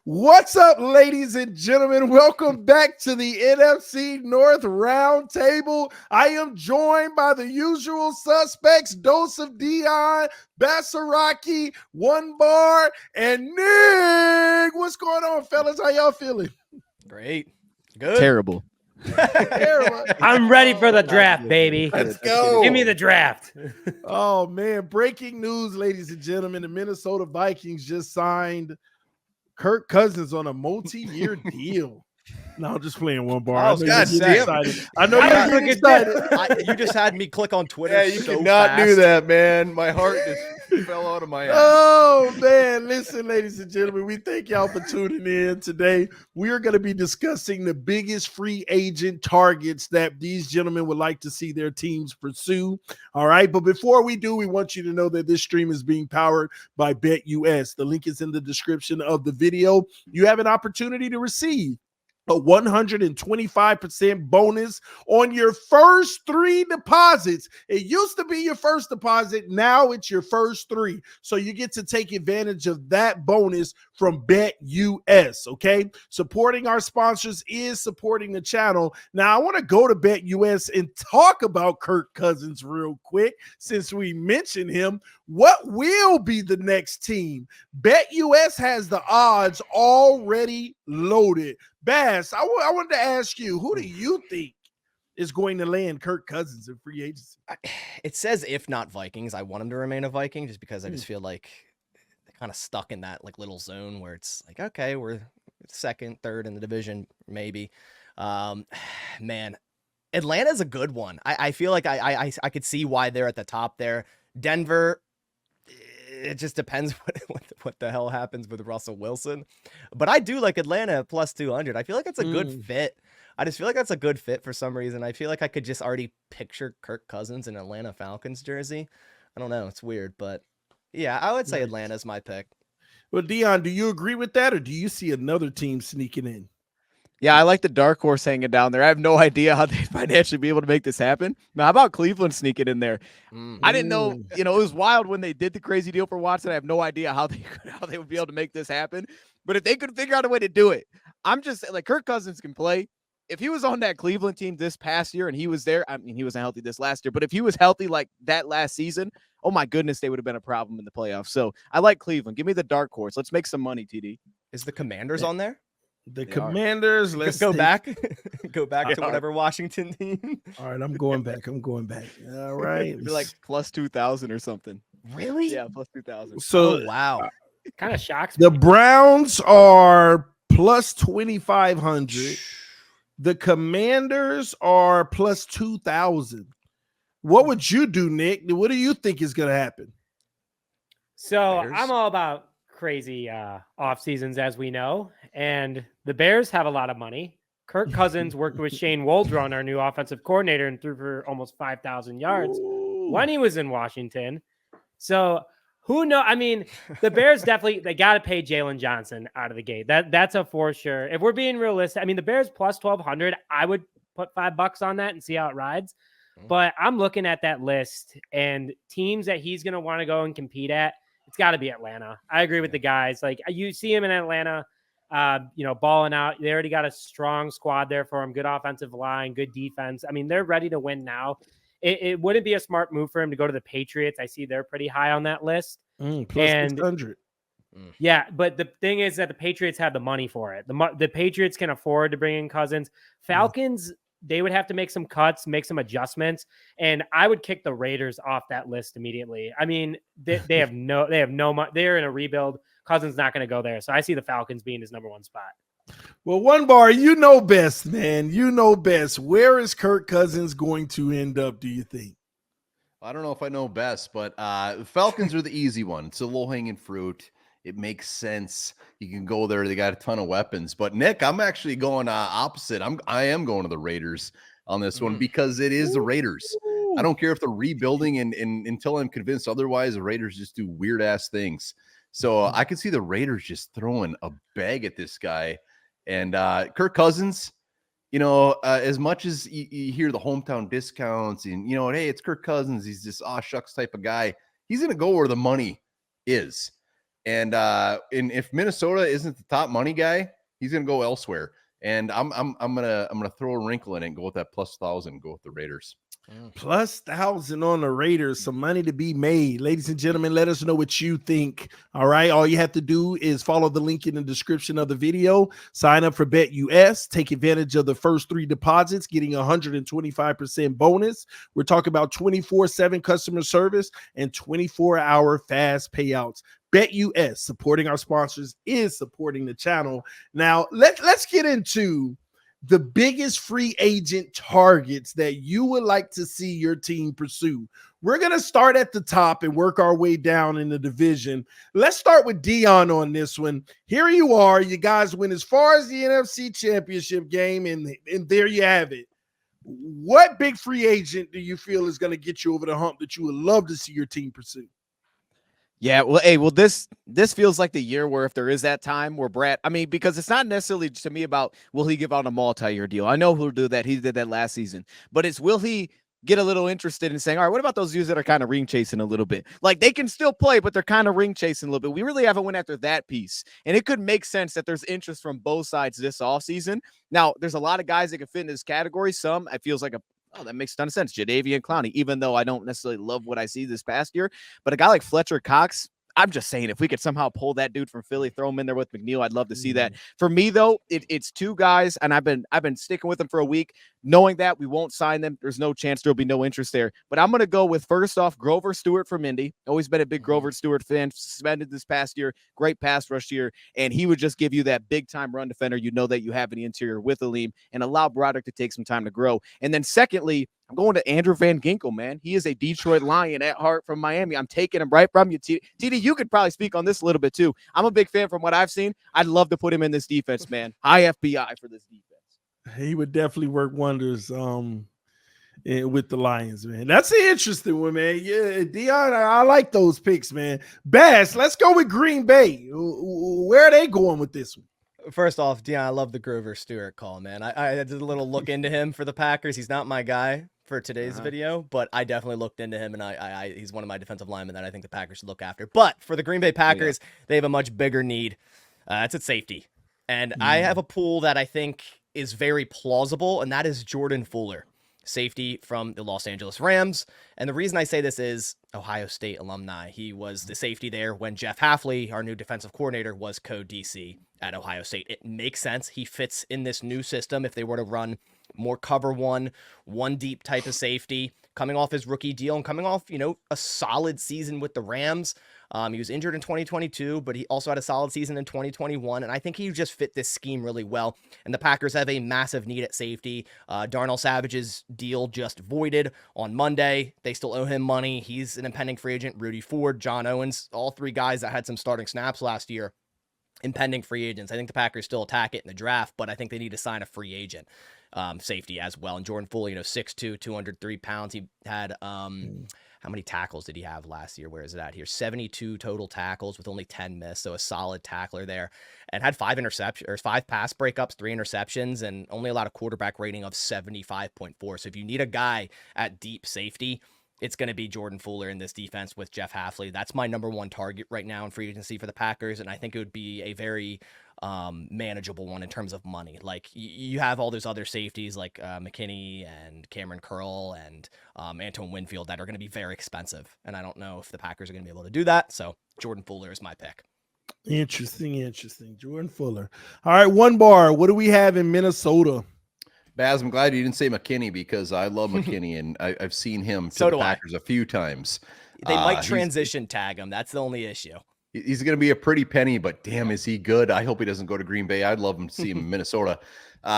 What's up, ladies and gentlemen? Welcome back to the NFC North Roundtable. I am joined by the usual suspects, Dose of Dion, Basaraki, One Bar, and Nick. What's going on, fellas? How y'all feeling? Great. Good. Terrible. Terrible. I'm ready for the draft, baby. Let's go. Give me the draft. Oh, man. Breaking news, ladies and gentlemen. The Minnesota Vikings just signed Kirk Cousins on a multi-year deal. No, I'm just playing One Bar. Oh, God damn. I know you're getting excited. You just had me click on Twitter. Yeah, you so cannot fast. do that, man. My heart just fell out of my ass. Oh, man. Listen, ladies and gentlemen, we thank y'all for tuning in today. We are going to be discussing the biggest free agent targets that these gentlemen would like to see their teams pursue. All right. But before we do, we want you to know that this stream is being powered by BetUS. The link is in the description of the video. You have an opportunity to receive a 125% bonus on your first 3 deposits. It used to be your first deposit. Now it's your first 3. So you get to take advantage of that bonus from BetUS, okay? Supporting our sponsors is supporting the channel. Now, I want to go to BetUS and talk about Kirk Cousins real quick since we mentioned him. What will be the next team? BetUS has the odds already loaded. Bass, I wanted to ask you, who do you think is going to land Kirk Cousins in free agency? It says if not Vikings. I want him to remain a Viking just because I just feel like they're kind of stuck in that like little zone where it's like, okay, we're second, third in the division, maybe. Man, Atlanta's a good one. I feel like I could see why they're at the top there. Denver, it just depends what the hell happens with Russell Wilson. But I do like Atlanta at plus 200. I feel like it's a good fit. I just feel like that's a good fit for some reason. I feel like I could just already picture Kirk Cousins in Atlanta Falcons jersey. I don't know. It's weird, but yeah, I would say Atlanta's my pick. Well, Dion, do you agree with that, or do you see another team sneaking in? Yeah, I like the dark horse hanging down there. I have no idea how they'd financially be able to make this happen. Now, how about Cleveland sneaking in there? I didn't know, it was wild when they did the crazy deal for Watson. I have no idea how they would be able to make this happen. But if they could figure out a way to do it, I'm just like, Kirk Cousins can play. If he was on that Cleveland team this past year and he was there, I mean, he wasn't healthy this last year, but if he was healthy like that last season, oh my goodness, they would have been a problem in the playoffs. So I like Cleveland. Give me the dark horse. Let's make some money, TD. Is the Commanders on there? The Commanders, let's go back. Go back to whatever Washington team. All right, I'm going back. All right. It'd be like plus 2,000 or something. Really? Yeah, plus 2,000. So, wow. Kind of shocks me. The Browns are plus 2,500. The Commanders are plus 2,000. What would you do, Nick? What do you think is going to happen? So Bears? I'm all about crazy off seasons, as we know, and the Bears have a lot of money. Kirk Cousins worked with Shane Waldron, our new offensive coordinator, and threw for almost 5,000 yards when he was in Washington. So who knows? I mean, the Bears they got to pay Jalen Johnson out of the gate. That's a for sure. If we're being realistic, I mean, the Bears plus 1,200, I would put $5 on that and see how it rides. But I'm looking at that list and teams that he's going to want to go and compete at. It's got to be Atlanta. I agree with the guys. Like, you see him in Atlanta, balling out. They already got a strong squad there for him. Good offensive line, good defense. I mean, they're ready to win now. It wouldn't be a smart move for him to go to the Patriots. I see they're pretty high on that list. Plus And 600. Yeah, but the thing is that the Patriots have the money for it. The Patriots can afford to bring in Cousins. Falcons, they would have to make some cuts, make some adjustments, and I would kick the Raiders off that list immediately. I mean, they have no money. They're in a rebuild. Cousins not going to go there, so I see the Falcons being his number one spot. Well, One Bar, you know best, man. You know best. Where is Kirk Cousins going to end up, do you think? I don't know if I know best, but Falcons are the easy one. It's a low-hanging fruit. It makes sense. You can go there. They got a ton of weapons. But Nick, I'm actually going opposite. I am going to the Raiders on this one because it is the Raiders. I don't care if they're rebuilding and until I'm convinced otherwise, the Raiders just do weird ass things. So I can see the Raiders just throwing a bag at this guy. And Kirk Cousins, as much as you hear the hometown discounts and, hey, it's Kirk Cousins. He's this shucks type of guy. He's going to go where the money is. And if Minnesota isn't the top money guy, he's gonna go elsewhere. And I'm gonna throw a wrinkle in it and go with that plus 1,000. Go with the Raiders. Plus 1,000 on the Raiders, some money to be made. Ladies and gentlemen, let us know what you think. All right. All you have to do is follow the link in the description of the video, sign up for BetUS, take advantage of the first 3 deposits, getting 125% bonus. We're talking about 24/7 customer service and 24-hour fast payouts. BetUS, supporting our sponsors, is supporting the channel. Now, let's get into the biggest free agent targets that you would like to see your team pursue. We're going to start at the top and work our way down in the division. Let's start with Dion on this one. Here you are. You guys went as far as the NFC Championship game, and there you have it. What big free agent do you feel is going to get you over the hump that you would love to see your team pursue? Yeah, well, hey, well, this feels like the year where if there is that time where Brad, I mean, because it's not necessarily to me about will he give out a multi-year deal. I know who'll do that. He did that last season. But it's will he get a little interested in saying, all right, what about those dudes that are kind of ring chasing a little bit? Like they can still play, but they're kind of ring chasing a little bit. We really haven't went after that piece. And it could make sense that there's interest from both sides this offseason. Now, there's a lot of guys that can fit in this category. Some, it feels like oh, that makes a ton of sense. Jadeveon Clowney, even though I don't necessarily love what I see this past year, but a guy like Fletcher Cox, I'm just saying, if we could somehow pull that dude from Philly, throw him in there with McNeil, I'd love to see that. For me, though, it's 2 guys, and I've been sticking with them for a week, knowing that we won't sign them. There's no chance there'll be no interest there. But I'm going to go with, first off, Grover Stewart from Indy. Always been a big Grover Stewart fan. Suspended this past year. Great pass rush year. And he would just give you that big-time run defender you know that you have in the interior with Aleem and allow Broderick to take some time to grow. And then secondly, I'm going to Andrew Van Ginkel, man. He is a Detroit Lion at heart from Miami. I'm taking him right from you. TD, you could probably speak on this a little bit too. I'm a big fan from what I've seen. I'd love to put him in this defense, man. High FBI for this defense. He would definitely work wonders with the Lions, man. That's an interesting one, man. Yeah, Dion, I like those picks, man. Bass, let's go with Green Bay. Where are they going with this one? First off, Dion, I love the Grover Stewart call, man. I did a little look into him for the Packers. He's not my guy for today's video, but I definitely looked into him, and he's one of my defensive linemen that I think the Packers should look after. But for the Green Bay Packers, they have a much bigger need. It's at safety. And I have a pool that I think is very plausible, and that is Jordan Fuller, safety from the Los Angeles Rams. And the reason I say this is Ohio State alumni. He was the safety there when Jeff Hafley, our new defensive coordinator, was co-DC at Ohio State. It makes sense. He fits in this new system if they were to run more cover one deep type of safety, coming off his rookie deal and coming off, a solid season with the Rams. He was injured in 2022, but he also had a solid season in 2021, and I think he just fit this scheme really well. And the Packers have a massive need at safety. Darnell Savage's deal just voided on Monday. They still owe him money. He's an impending free agent. Rudy Ford, John Owens, all 3 guys that had some starting snaps last year, impending free agents. I think the Packers still attack it in the draft, but I think they need to sign a free agent safety as well. And Jordan Fuller, 6'2", 203 pounds. He had how many tackles did he have last year? Where is it at here? 72 total tackles with only 10 missed. So a solid tackler there, and had 5 pass breakups, 3 interceptions, and only allowed a quarterback rating of 75.4. So if you need a guy at deep safety, it's going to be Jordan Fuller in this defense with Jeff Hafley. That's my number 1 target right now in free agency for the Packers. And I think it would be a very manageable one in terms of money. Like you have all those other safeties like McKinney and Cameron Curl and Antoine Winfield that are going to be very expensive. And I don't know if the Packers are going to be able to do that. So Jordan Fuller is my pick. Interesting. Jordan Fuller. All right, one bar. What do we have in Minnesota? Baz, I'm glad you didn't say McKinney because I love McKinney and I've seen him to the Packers a few times. They might transition tag him. That's the only issue. He's going to be a pretty penny, but damn, is he good? I hope he doesn't go to Green Bay. I'd love him to see him in Minnesota.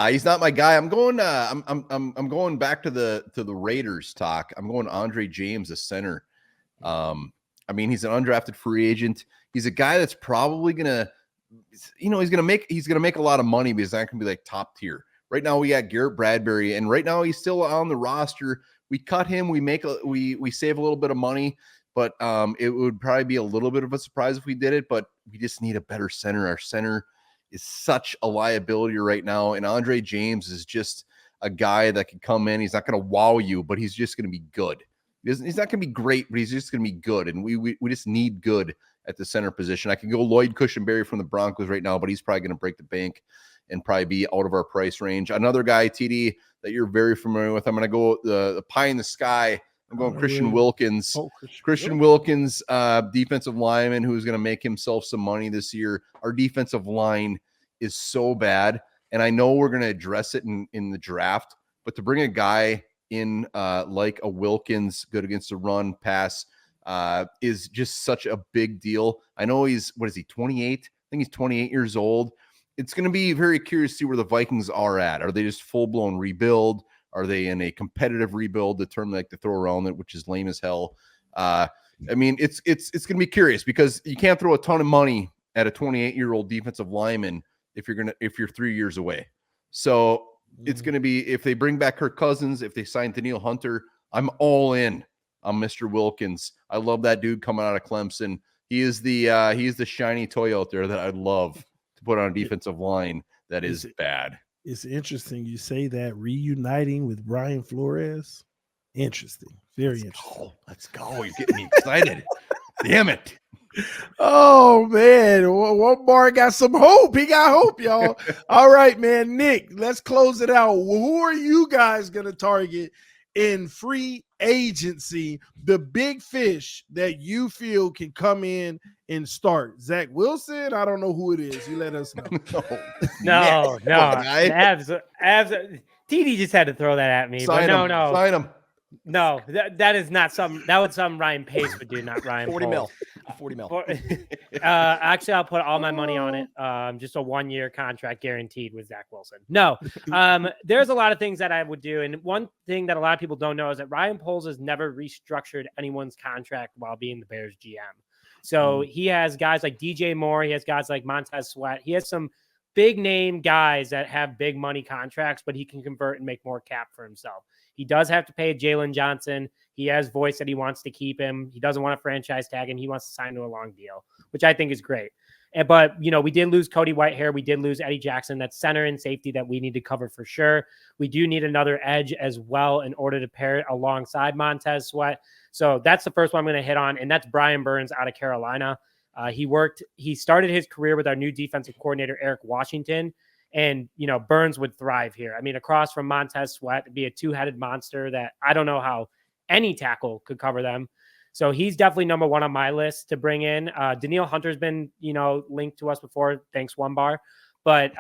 He's not my guy. I'm going. I'm going back to the Raiders talk. I'm going Andre James, the center. I mean, he's an undrafted free agent. He's a guy that's probably gonna, he's gonna make a lot of money, but he's not gonna be like top tier. Right now, we got Garrett Bradbury, and right now he's still on the roster. We cut him. We save a little bit of money. But it would probably be a little bit of a surprise if we did it, but we just need a better center. Our center is such a liability right now, and Andre James is just a guy that can come in. He's not going to wow you, but he's just going to be good. He's not going to be great, but he's just going to be good, and we just need good at the center position. I can go Lloyd Cushenberry from the Broncos right now, but he's probably going to break the bank and probably be out of our price range. Another guy, TD, that you're very familiar with. I'm going to go the pie in the sky. I'm going Christian Wilkins. Christian Wilkins, defensive lineman who's going to make himself some money this year. Our defensive line is so bad, and I know we're going to address it in the draft, but to bring a guy in like a Wilkins, good against the run, pass, is just such a big deal. I know he's, 28? I think he's 28 years old. It's going to be very curious to see where the Vikings are at. Are they just full-blown rebuild? Are they in a competitive rebuild, the term they like to throw around it, which is lame as hell? I mean, it's going to be curious because you can't throw a ton of money at a 28-year-old defensive lineman if you're 3 years away. So it's going to be, if they bring back Kirk Cousins, if they sign Danielle Hunter, I'm all in on Mr. Wilkins. I love that dude coming out of Clemson. He is the shiny toy out there that I'd love to put on a defensive line that is bad. It's interesting you say that, reuniting with Brian Flores. Interesting. Very interesting. Let's go. You're getting me excited. Damn it. Oh, man. One bar got some hope. He got hope, y'all. All right, man. Nick, let's close it out. Who are you guys going to target in free agency? The big fish that you feel can come in and start. Zach Wilson? I don't know who it is. You let us know. No. Avs. TD just had to throw that at me. Sign him. Sign him. No, that is not something. That was something Ryan Pace would do, not Ryan 40 Poles. mil. 40 mil. Actually, I'll put all my money on it. Just a 1-year contract guaranteed with Zach Wilson. No, there's a lot of things that I would do. And one thing that a lot of people don't know is that Ryan Poles has never restructured anyone's contract while being the Bears GM. So he has guys like DJ Moore. He has guys like Montez Sweat. He has some big name guys that have big money contracts, but he can convert and make more cap for himself. He does have to pay Jalen Johnson. He has voice that he wants to keep him. He doesn't want to franchise tag him. He wants to sign to a long deal, which I think is great. But, we did lose Cody Whitehair. We did lose Eddie Jackson. That's center and safety that we need to cover for sure. We do need another edge as well in order to pair it alongside Montez Sweat. So that's the first one I'm going to hit on, and that's Brian Burns out of Carolina. He started his career with our new defensive coordinator, Eric Washington, and, Burns would thrive here. I mean, across from Montez Sweat, it'd be a two-headed monster that I don't know how any tackle could cover them. So he's definitely number one on my list to bring in. Danielle Hunter's been, linked to us before. Thanks, One Bar. But,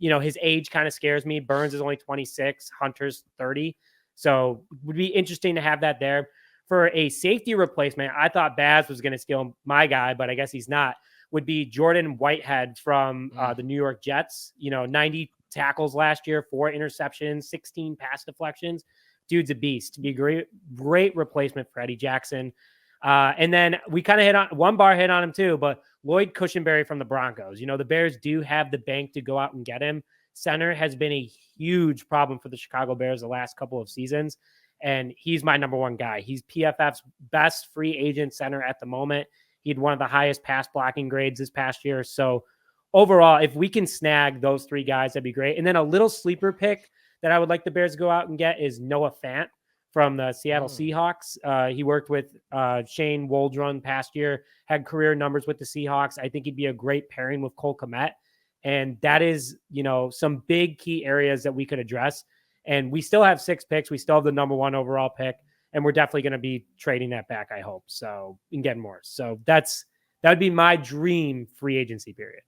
his age kind of scares me. Burns is only 26. Hunter's 30. So it would be interesting to have that there. For a safety replacement, I thought Baz was going to steal my guy, but I guess he's not, would be Jordan Whitehead from the New York Jets. 90 tackles last year, 4 interceptions, 16 pass deflections. Dude's a beast. To be a great replacement for Eddie Jackson. And then we kind of hit on One Bar hit on him too, but Lloyd Cushenberry from the Broncos. The Bears do have the bank to go out and get him. Center has been a huge problem for the Chicago Bears the last couple of seasons, and he's my number one guy. He's PFF's best free agent center at the moment. He had one of the highest pass blocking grades this past year. So overall, if we can snag those 3 guys, that'd be great. And then a little sleeper pick that I would like the Bears to go out and get is Noah Fant from the Seattle Seahawks. He worked with Shane Waldron past year, had career numbers with the Seahawks. I think he'd be a great pairing with Cole Kmet. And that is, some big key areas that we could address. And we still have 6 picks. We still have the number 1 overall pick. And we're definitely going to be trading that back, I hope. So, and getting more. So that would be my dream free agency period.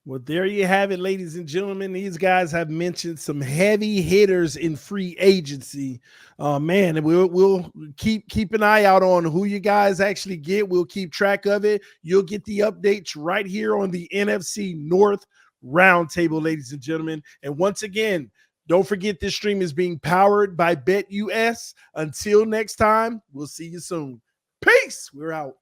Well, there you have it, ladies and gentlemen. These guys have mentioned some heavy hitters in free agency. Man, we'll keep an eye out on who you guys actually get. We'll keep track of it. You'll get the updates right here on the NFC North Roundtable, ladies and gentlemen. And once again, don't forget this stream is being powered by BetUS. Until next time, we'll see you soon. Peace. We're out.